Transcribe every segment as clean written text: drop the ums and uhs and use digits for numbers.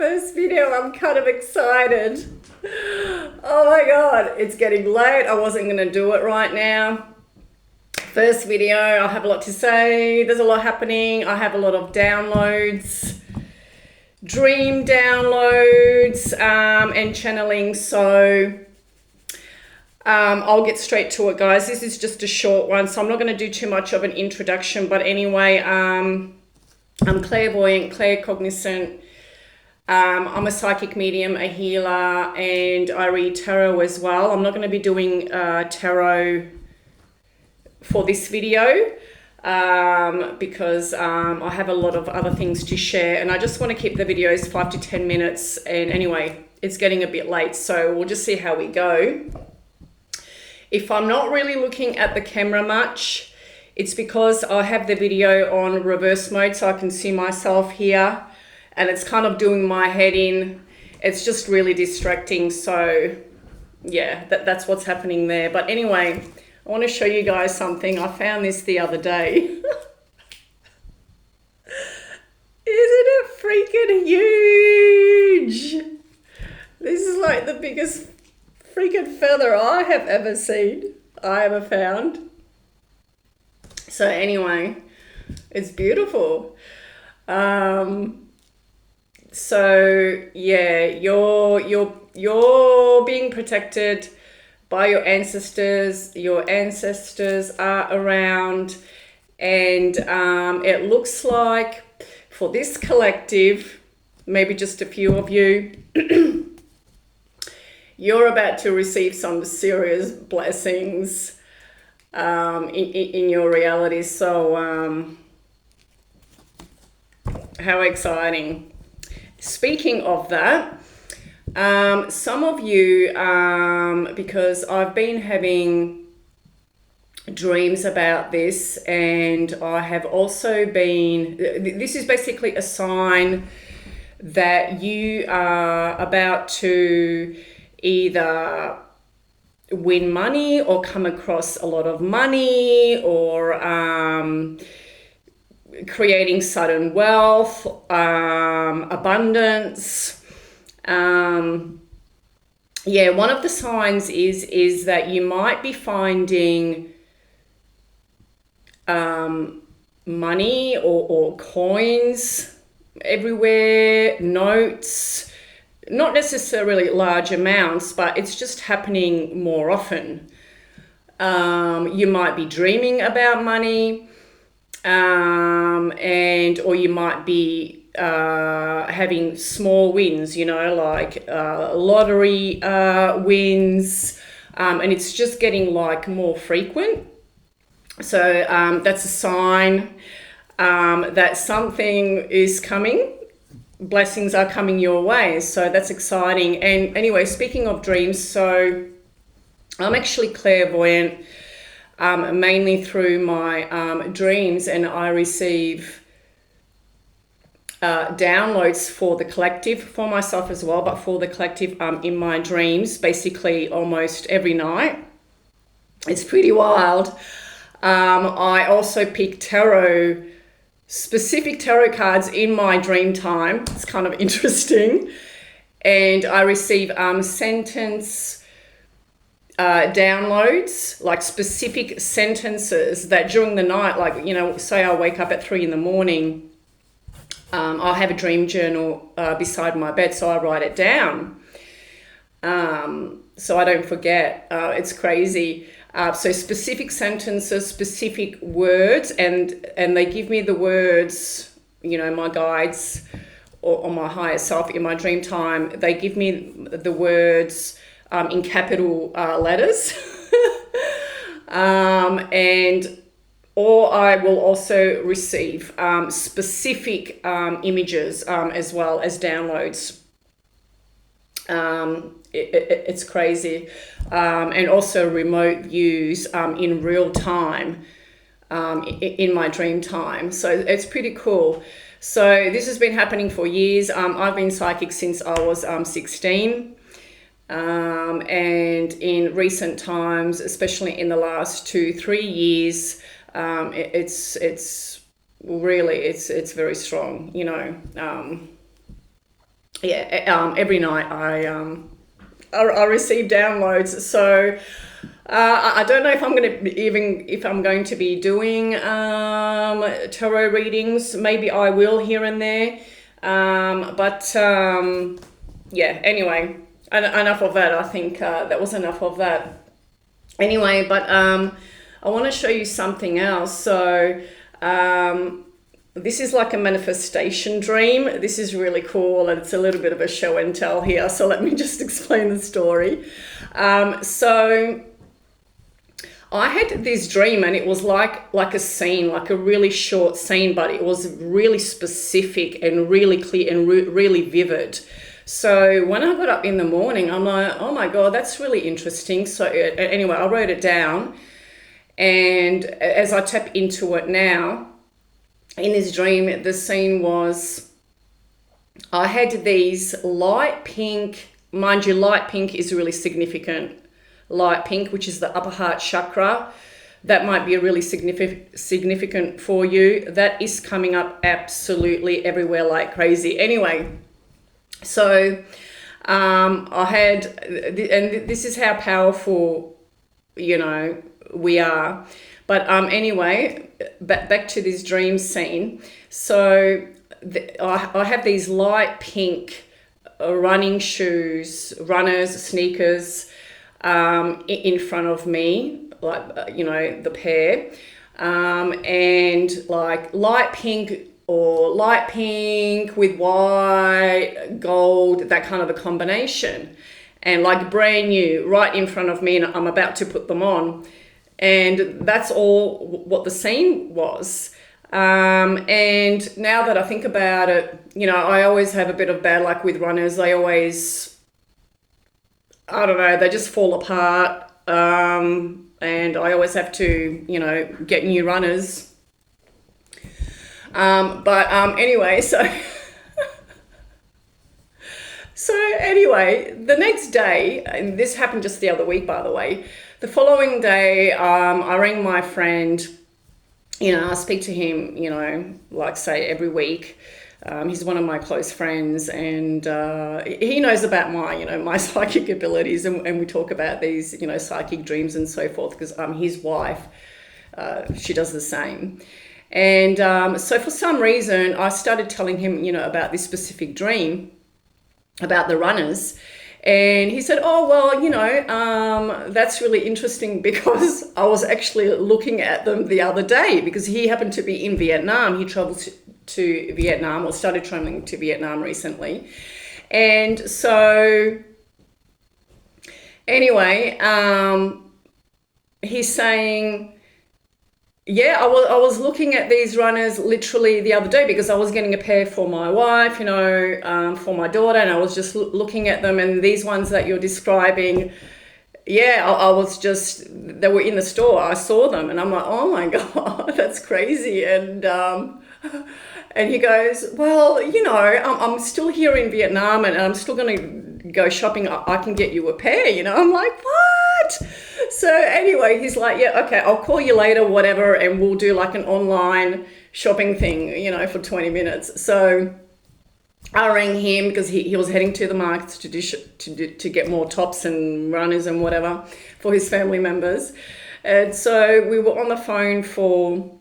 first video. I'm kind of excited. Oh my God, it's getting late. I wasn't going to do it right now. First video, I have a lot to say. There's a lot happening. I have a lot of downloads, dream downloads, and channeling. So I'll get straight to it, guys. This is just a short one, so I'm not going to do too much of an introduction. But anyway, I'm clairvoyant, claircognizant. I'm a psychic medium, a healer, and I read tarot as well. I'm not going to be doing tarot for this video because I have a lot of other things to share, and I just want to keep the videos 5 to 10 minutes. And anyway, it's getting a bit late, so we'll just see how we go. If I'm not really looking at the camera much, it's because I have the video on reverse mode, so I can see myself here, and it's kind of doing my head in. It's just really distracting. So yeah, that's what's happening there. But anyway, I want to show you guys something. I found this the other day. Isn't it freaking huge? This is like the biggest freaking feather I have ever seen, I ever found. So anyway, it's beautiful. So yeah, you're being protected by your ancestors. Your ancestors are around, and it looks like for this collective, maybe just a few of you, you're about to receive some serious blessings in your reality. So how exciting. Speaking of that, some of you, because I've been having dreams about this, and I have also been, this is basically a sign that you are about to either win money or come across a lot of money, or creating sudden wealth, abundance. Yeah, one of the signs is that you might be finding money or coins everywhere, notes, not necessarily large amounts, but it's just happening more often. You might be dreaming about money, or you might be having small wins, like lottery wins, and it's just getting like more frequent. So that's a sign that something is coming. Blessings are coming your way, so that's exciting. And anyway, speaking of dreams, so I'm actually clairvoyant, mainly through my dreams, and I receive downloads for the collective, for myself as well, but for the collective in my dreams, basically almost every night. It's pretty wild. I also pick specific tarot cards in my dream time. It's kind of interesting. And I receive sentence downloads, like specific sentences that during the night, like, say I wake up at 3 a.m, I'll have a dream journal beside my bed, so I write it down so I don't forget. It's crazy. So specific sentences, specific words, and they give me the words, my guides or my higher self in my dream time. They give me the words in capital letters, or I will also receive specific images as well as downloads. It's crazy. And also remote views in real time in my dream time. So it's pretty cool. So this has been happening for years. I've been psychic since I was 16. And in recent times, especially in the last 2-3 years, it's really, it's very strong, yeah, every night I receive downloads. So I don't know if I'm going to be doing tarot readings. Maybe I will here and there. Yeah. Anyway, enough of that. I think that was enough of that. Anyway, but I want to show you something else. So this is like a manifestation dream. This is really cool, and it's a little bit of a show and tell here. So let me just explain the story. So I had this dream, and it was like a scene, like a really short scene, but it was really specific and really clear and really vivid. So when I got up in the morning, I'm like, oh my God, that's really interesting. So anyway, I wrote it down, and as I tap into it now, in this dream, the scene was, I had these light pink, mind you, light pink is really significant. Light pink, which is the upper heart chakra, that might be a really significant for you. That is coming up absolutely everywhere like crazy. Anyway, so I had, and this is how powerful, we are. But anyway, back to this dream scene. So I have these light pink running shoes, sneakers, in front of me, like, the pair, and like light pink with white, gold, that kind of a combination, and like brand new right in front of me, and I'm about to put them on. And that's all what the scene was. And now that I think about it, I always have a bit of bad luck with runners. I don't know, they just fall apart. And I always have to, get new runners. Anyway, so anyway, the next day, and this happened just the other week, by the way, the following day, I rang my friend. I speak to him, like say every week. He's one of my close friends, and he knows about my psychic abilities, and we talk about these, psychic dreams and so forth, because his wife, she does the same. And so for some reason, I started telling him, about this specific dream about the runners. And he said, oh, well, that's really interesting, because I was actually looking at them the other day, because he happened to be in Vietnam. He traveled to Vietnam, or started traveling to Vietnam recently. And so anyway, he's saying, yeah, I was looking at these runners literally the other day, because I was getting a pair for my wife, for my daughter, and I was just looking at them, and these ones that you're describing, yeah, they were in the store. I saw them, and I'm like, oh my God, that's crazy. And he goes, well, I'm still here in Vietnam, and I'm still going to go shopping. I can get you a pair, I'm like, what? So anyway, he's like, yeah, okay, I'll call you later, whatever, and we'll do like an online shopping thing, for 20 minutes. So I rang him, because he was heading to the markets to get more tops and runners and whatever for his family members. And so we were on the phone for,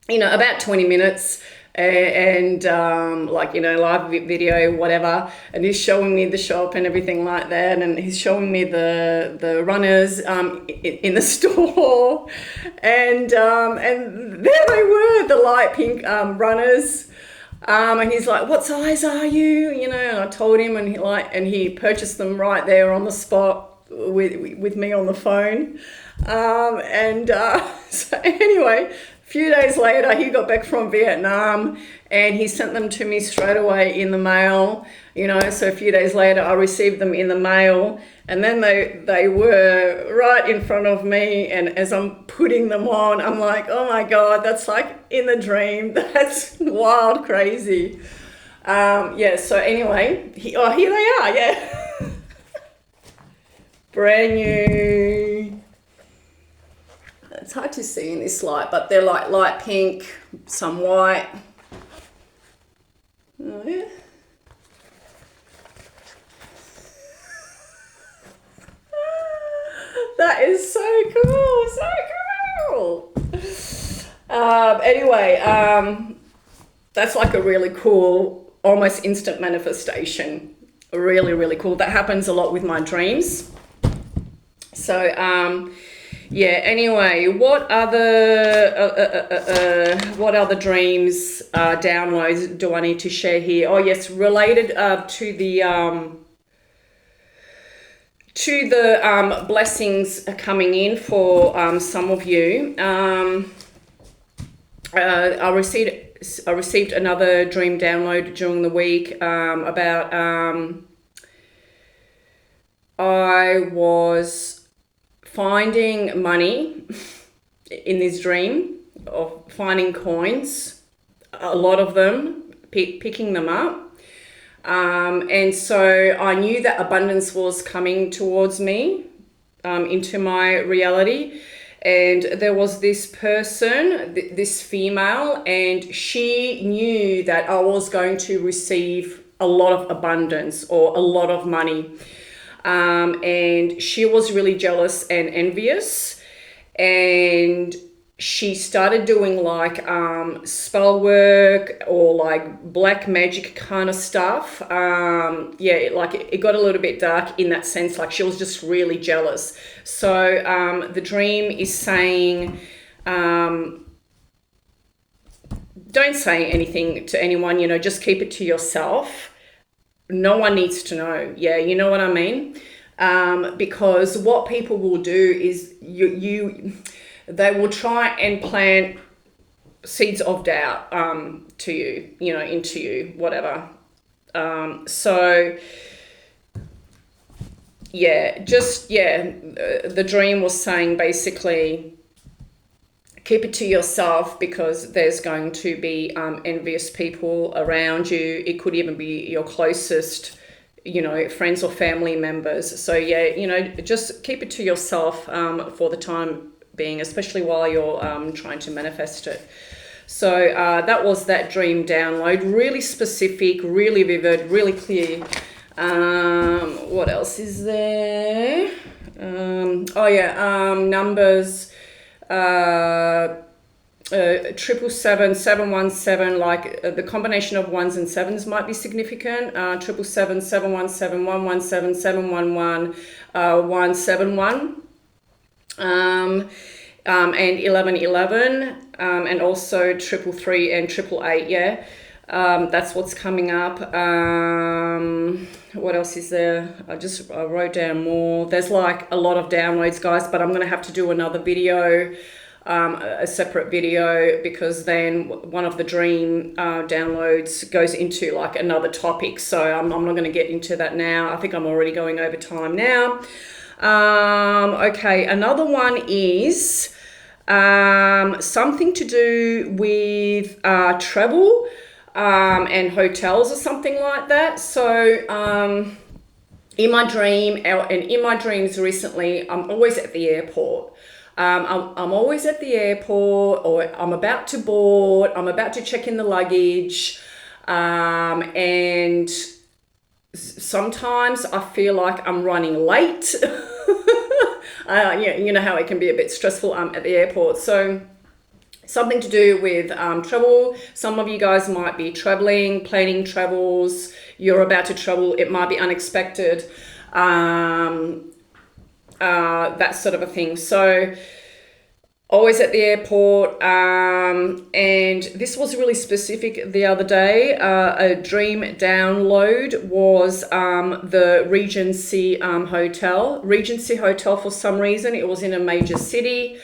about 20 minutes, and live video, whatever, and he's showing me the shop and everything like that, and he's showing me the runners in the store, and there they were, the light pink runners, and he's like, what size are you, and I told him, and he purchased them right there on the spot with me on the phone, so anyway, a few days later, he got back from Vietnam, and he sent them to me straight away in the mail, so a few days later I received them in the mail, and then they were right in front of me, and as I'm putting them on, I'm like, oh my God, that's like in the dream. That's wild, crazy. So anyway, here they are, yeah. Brand new. It's hard to see in this light, but they're like light pink, some white. Oh, yeah. Anyway, that's like a really cool, almost instant manifestation. Really, really cool. That happens a lot with my dreams. So, yeah, anyway, what other dreams, downloads do I need to share here? Oh yes, related to the blessings coming in for some of you. I received another dream download during the week about I was finding money in this dream, of finding coins, a lot of them, picking them up. And so I knew that abundance was coming towards me, into my reality. And there was this person, this female, and she knew that I was going to receive a lot of abundance or a lot of money. And she was really jealous and envious. And she started doing like spell work or like black magic kind of stuff. Yeah, like it got a little bit dark in that sense. Like she was just really jealous. So the dream is saying, don't say anything to anyone, you know, just keep it to yourself. No one needs to know. Yeah, you know what I mean? Because what people will do is they will try and plant seeds of doubt to you, you know, into you, whatever. So yeah, the dream was saying basically keep it to yourself because there's going to be envious people around you. It could even be your closest, you know, friends or family members. So yeah, you know, just keep it to yourself for the time being, especially while you're trying to manifest it. So that was that dream download. Really specific, really vivid, really clear. What else is there? Numbers. 777, like the combination of ones and sevens might be significant. 777, 717, 117, 711, 171. And 1111, and also 333 and 888. Yeah, that's what's coming up. What else is there? I wrote down more. There's like a lot of downloads, guys, but I'm gonna have to do another video, a separate video, because then one of the dream downloads goes into like another topic. So I'm not going to get into that now. I think I'm already going over time now. Okay, another one is something to do with travel and hotels or something like that. So in my dream and in my dreams recently, I'm always at the airport. I'm always at the airport, or I'm about to board, I'm about to check in the luggage, and sometimes I feel like I'm running late. You know how it can be a bit stressful at the airport. So something to do with travel. Some of you guys might be traveling, planning travels. You're about to travel. It might be unexpected. That sort of a thing. So always at the airport. And this was really specific the other day. A dream download was the Regency Hotel. Regency Hotel, for some reason, it was in a major city.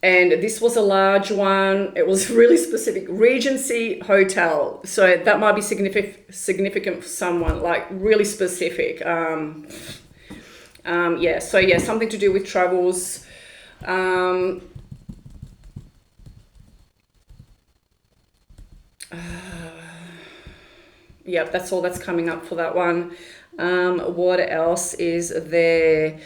And this was a large one. It was really specific. Regency Hotel. So that might be significant for someone, like really specific. Yeah, so yeah, something to do with travels. Yeah, that's all that's coming up for that one. What else is there?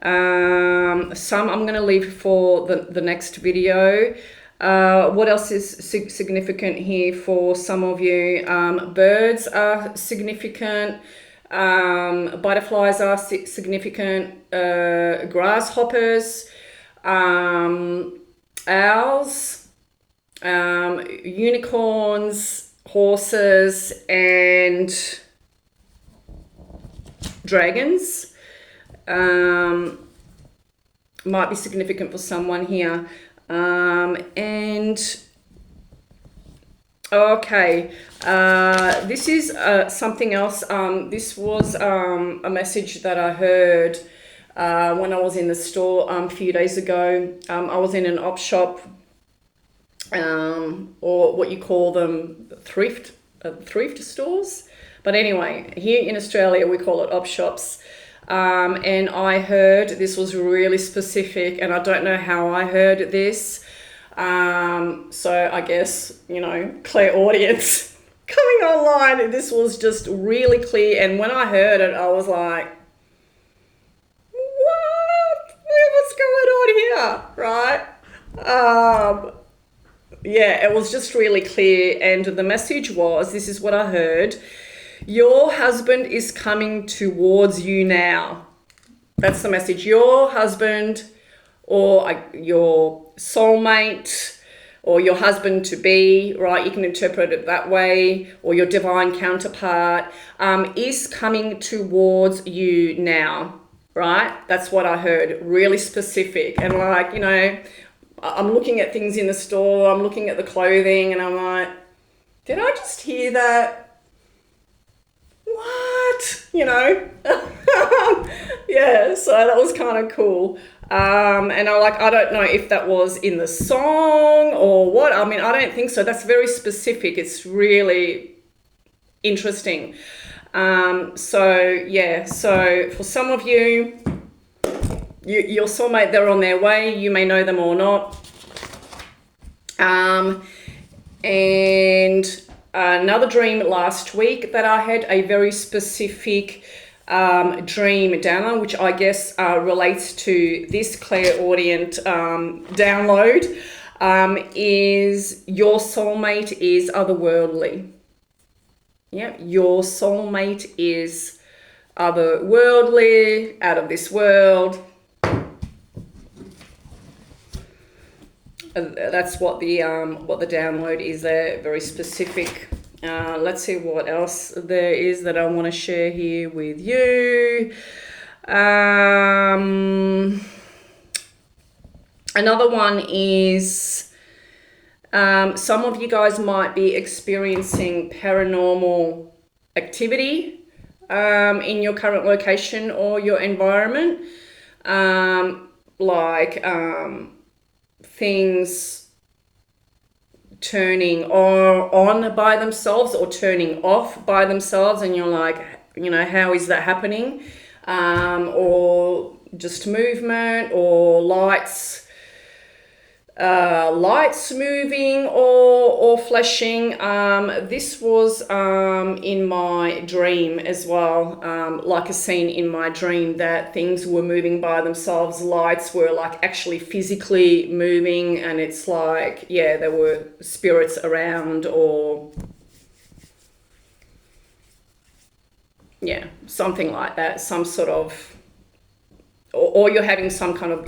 Some I'm going to leave for the next video. What else is significant here for some of you? Birds are significant. Butterflies are significant. Grasshoppers. owls, unicorns, horses, and dragons. Might be significant for someone here. And okay, this is something else. This was a message that I heard when I was in the store a few days ago. I was in an op shop, or what you call them, thrift stores. But anyway, here in Australia we call it op shops. And I heard, this was really specific, and I don't know how I heard this. So I guess, clairaudience coming online, this was just really clear. And when I heard it, I was like, what's going on here, right? Yeah, it was just really clear. And the message was, this is what I heard: your husband is coming towards you now. That's the message. Your husband, or your soulmate, or your husband to be, right? You can interpret it that way, or your divine counterpart, is coming towards you now, right? That's what I heard, really specific. And I'm looking at things in the store, I'm looking at the clothing, and I'm like, did I just hear that? What? Yeah, so that was kind of cool. And I don't know if that was in the song or what. I mean, I don't think so. That's very specific. It's really interesting. So for some of you, your soulmate, they're on their way. You may know them or not. And another dream last week that I had, a very specific dream download, which I guess relates to this clairaudient download, is your soulmate is otherworldly. Yeah, your soulmate is otherworldly, out of this world. That's what the download is there, very specific. Let's see what else there is that I want to share here with you. Another one is some of you guys might be experiencing paranormal activity in your current location or your environment, things turning on by themselves or turning off by themselves, and you're like, how is that happening? Or just movement, or lights moving or flashing. This was in my dream as well, like a scene in my dream that things were moving by themselves. Lights were actually physically moving, and it's there were spirits around, or something like that, some sort of, or you're having some kind of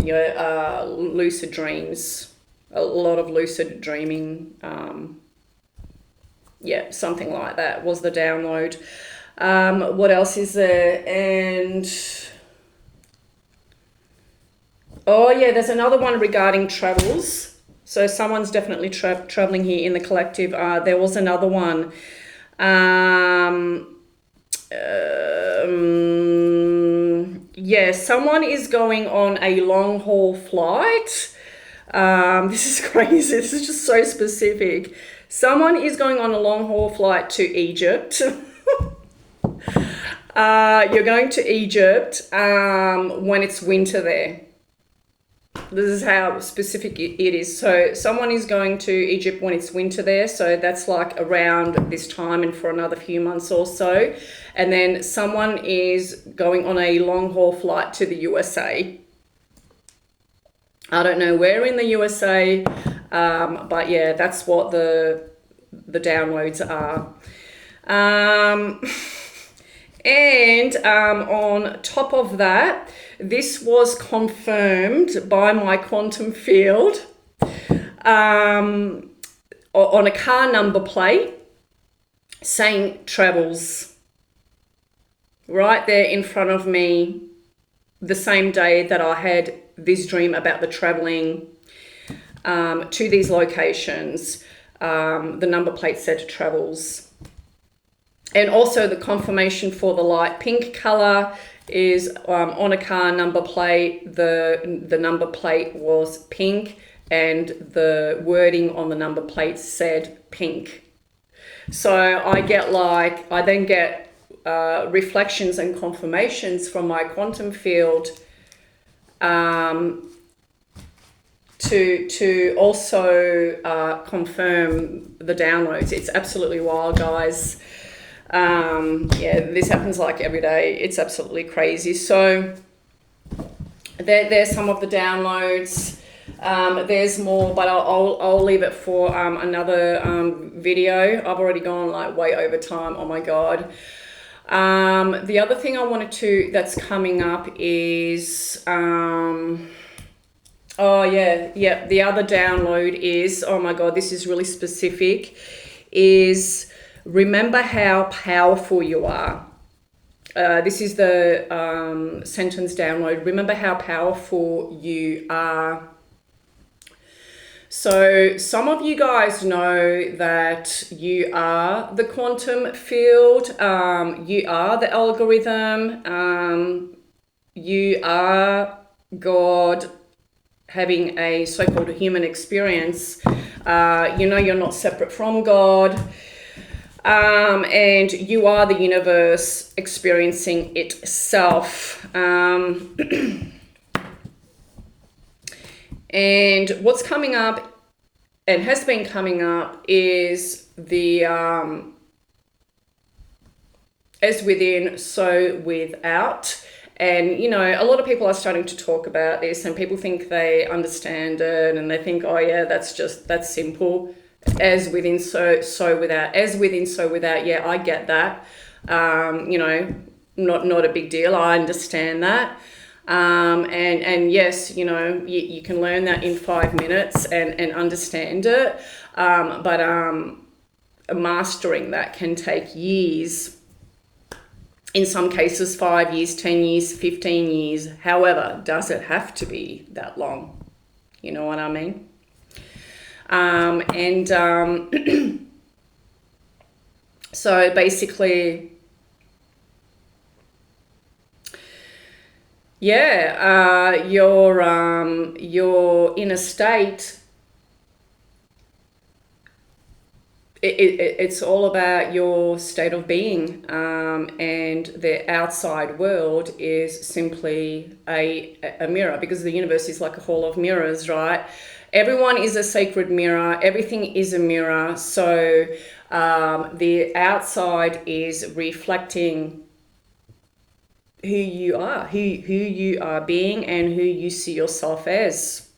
lucid dreams. A lot of lucid dreaming, something like that was the download. What else is there? And there's another one regarding travels. So someone's definitely traveling here in the collective. There was another one. Someone is going on a long haul flight. This is crazy. This is just so specific. Someone is going on a long haul flight to Egypt. You're going to Egypt when it's winter there. This is how specific it is. So someone is going to Egypt when it's winter there. So that's around this time and for another few months or so. And then someone is going on a long haul flight to the USA. I don't know where in the USA, but that's what the downloads are. And on top of that, this was confirmed by my quantum field. on a car number plate saying travels, right there in front of me, the same day that I had this dream about the traveling to these locations. The number plate said travels. And also the confirmation for the light pink color is on a car number plate, the number plate was pink and the wording on the number plate said pink. So I then get reflections and confirmations from my quantum field to also confirm the downloads. It's absolutely wild, guys. Yeah, this happens like every day. It's absolutely crazy. So there's some of the downloads. There's more, but I'll leave it for another video. I've already gone like way over time. Oh my God. The other thing I wanted to, that's coming up is, oh yeah, the other download is, oh my God, this is really specific, is remember how powerful you are. This is the sentence download. Remember how powerful you are. So some of you guys know that you are the quantum field, you are the algorithm, you are God having a so-called human experience. You know you're not separate from God, and you are the universe experiencing itself. And what's coming up and has been coming up is the as within, so without. And, you know, a lot of people are starting to talk about this and people think they understand it and they think, oh yeah, that's simple. As within, so without. As within, so without. Yeah, I get that. You know, not a big deal. I understand that. And yes, you know, you can learn that in 5 minutes and understand it. But mastering that can take years. In some cases, 5 years, 10 years, 15 years. However, does it have to be that long? You know what I mean? So basically, yeah, your inner state, it's all about your state of being, and the outside world is simply a mirror, because the universe is like a hall of mirrors, right? Everyone is a sacred mirror. Everything is a mirror. So the outside is reflecting who you are, who you are being, and who you see yourself as.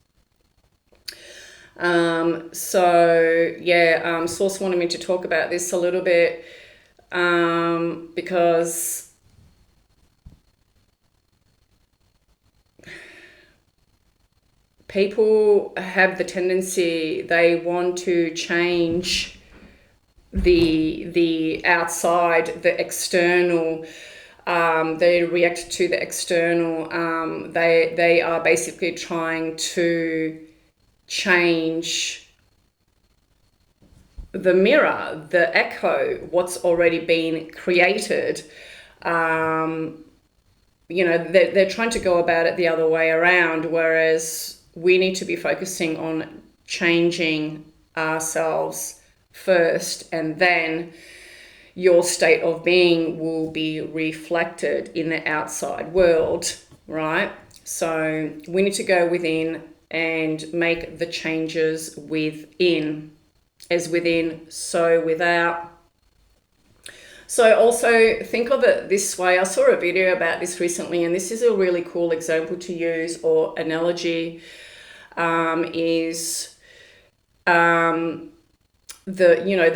So yeah, Source wanted me to talk about this a little bit, because people have the tendency, they want to change the outside, the external. They react to the external. They are basically trying to change the mirror, the echo, what's already been created. You know, they're trying to go about it the other way around, whereas we need to be focusing on changing ourselves first, and then your state of being will be reflected in the outside world, right? So we need to go within and make the changes within. As within, so without. So also think of it this way. I saw a video about this recently, and this is a really cool example to use, or analogy, is the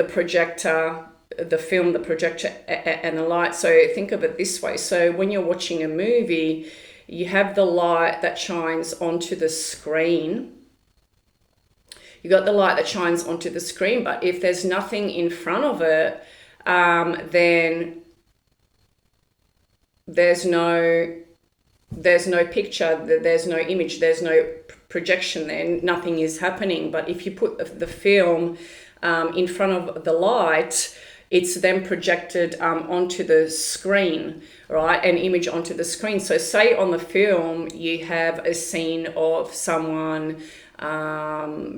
projector, the film, the projector and the light. So think of it this way. So when you're watching a movie, you have the light that shines onto the screen. You got the light that shines onto the screen, but if there's nothing in front of it, then there's no picture, there's no image, there's no projection there, nothing is happening. But if you put the film in front of the light, it's then projected onto the screen, right? An image onto the screen. So say on the film you have a scene of someone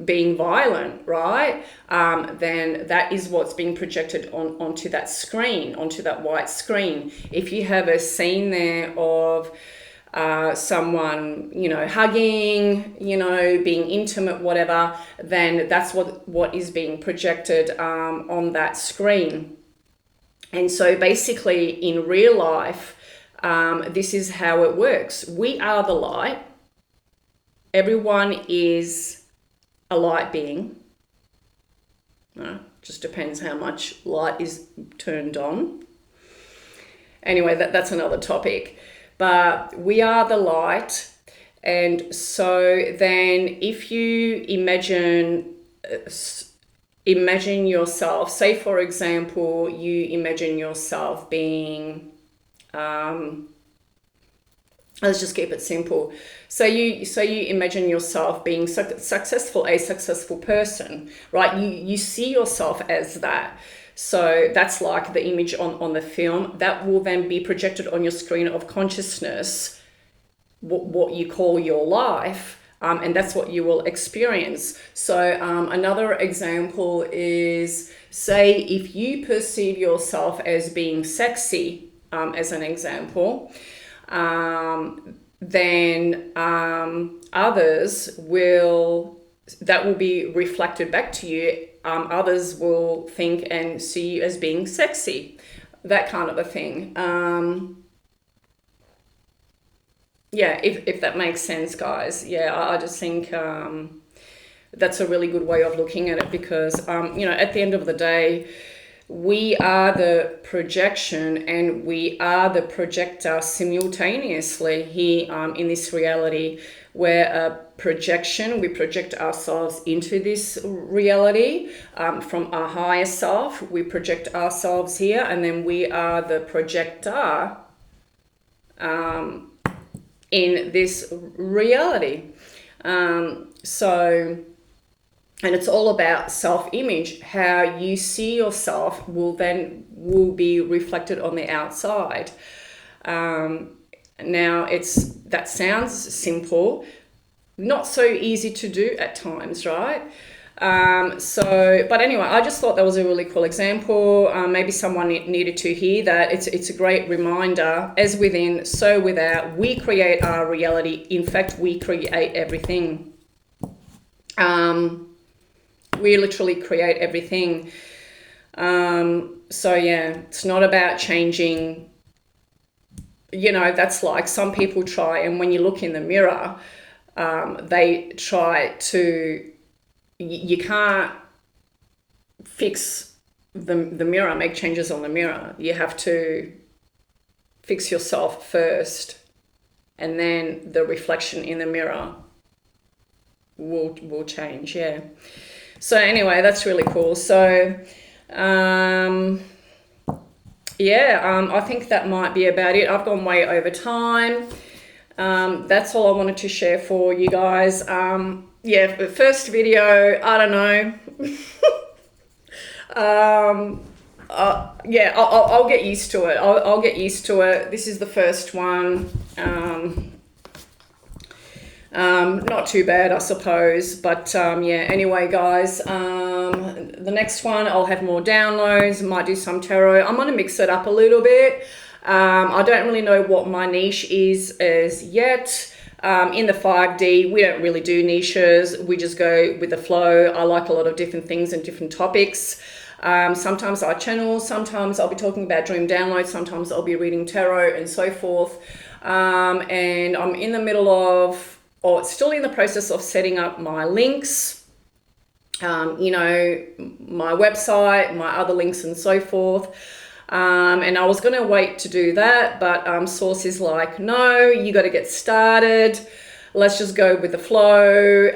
being violent, right? Then that is what's being projected onto that screen, onto that white screen. If you have a scene there of someone, you know, hugging, you know, being intimate, whatever, then that's what is being projected on that screen. And so basically in real life, this is how it works. We are the light. Everyone is a light being. Just depends how much light is turned on. Anyway, that's another topic. But we are the light. And so then if you imagine yourself, say for example, you imagine yourself being, let's just keep it simple. So you imagine yourself being successful, a successful person, right? You see yourself as that. So that's like the image on the film that will then be projected on your screen of consciousness, what you call your life, and that's what you will experience. So another example is, say if you perceive yourself as being sexy, as an example, then others that will be reflected back to you. Others will think and see you as being sexy, that kind of a thing. Yeah, if that makes sense, guys. Yeah, I just think that's a really good way of looking at it, because, you know, at the end of the day, we are the projection and we are the projector simultaneously here in this reality. We're a projection. We project ourselves into this reality from our higher self. We project ourselves here, and then we are the projector in this reality. And it's all about self-image. How you see yourself will be reflected on the outside. Now that sounds simple, not so easy to do at times, right? But anyway, I just thought that was a really cool example. Maybe someone needed to hear that. It's a great reminder, as within, so without. We create our reality. In fact, we create everything. We literally create everything. So yeah, it's not about changing. You know, that's like some people try, and when you look in the mirror, they try to, you can't fix the mirror, make changes on the mirror. You have to fix yourself first, and then the reflection in the mirror will change. Yeah. So anyway, that's really cool. So I think that might be about it. I've gone way over time. That's all I wanted to share for you guys. The first video, I don't know. I'll get used to it. I'll get used to it. This is the first one. Not too bad, I suppose. But anyway, guys, the next one, I'll have more downloads. Might do some tarot. I'm going to mix it up a little bit. I don't really know what my niche is as yet. In the 5D, we don't really do niches. We just go with the flow. I like a lot of different things and different topics. Sometimes I channel, sometimes I'll be talking about dream downloads, sometimes I'll be reading tarot and so forth. And I'm in the middle of, or still in the process of setting up my links, my website, my other links and so forth. And I was going to wait to do that, but Source is like, no, you got to get started. let's just go with the flow.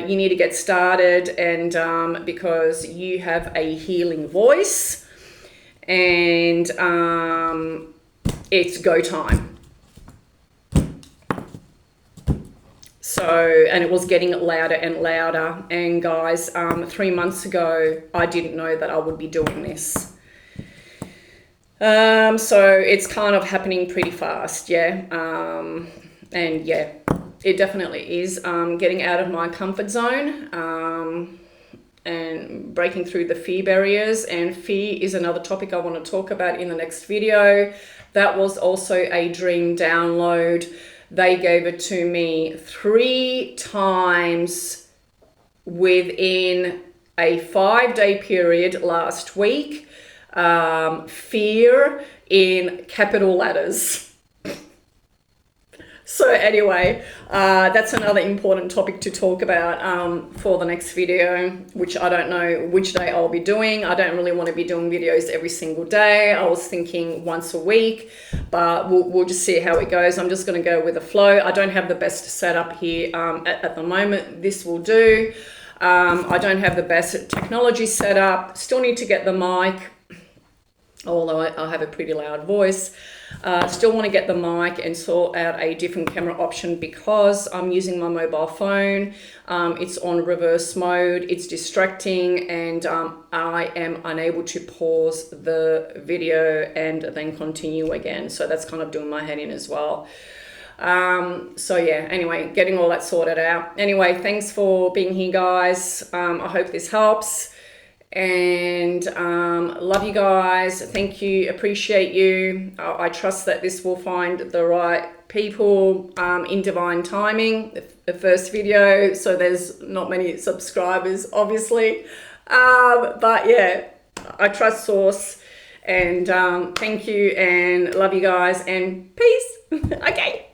You need to get started, and because you have a healing voice, and it's go time. So, and it was getting louder and louder. And guys, 3 months ago, I didn't know that I would be doing this. So it's kind of happening pretty fast, yeah. And yeah, it definitely is getting out of my comfort zone, and breaking through the fear barriers. And fear is another topic I want to talk about in the next video. That was also a dream download. They gave it to me 3 times within a 5-day period last week. Fear in capital letters. So anyway, that's another important topic to talk about for the next video, which I don't know which day I'll be doing. I don't really want to be doing videos every single day. I was thinking once a week, but we'll just see how it goes. I'm just going to go with the flow. I don't have the best setup here at the moment. This will do. I don't have the best technology set up. Still need to get the mic, although I have a pretty loud voice. Still want to get the mic and sort out a different camera option because I'm using my mobile phone. It's on reverse mode. It's distracting, and I am unable to pause the video and then continue again. So that's kind of doing my head in as well. So yeah, anyway, getting all that sorted out. Anyway, thanks for being here, guys. I hope this helps. And love you guys. Thank you. Appreciate you. I trust that this will find the right people in divine timing. The first video, so there's not many subscribers, obviously. But yeah, I trust Source. And thank you, and love you guys, and peace. Okay.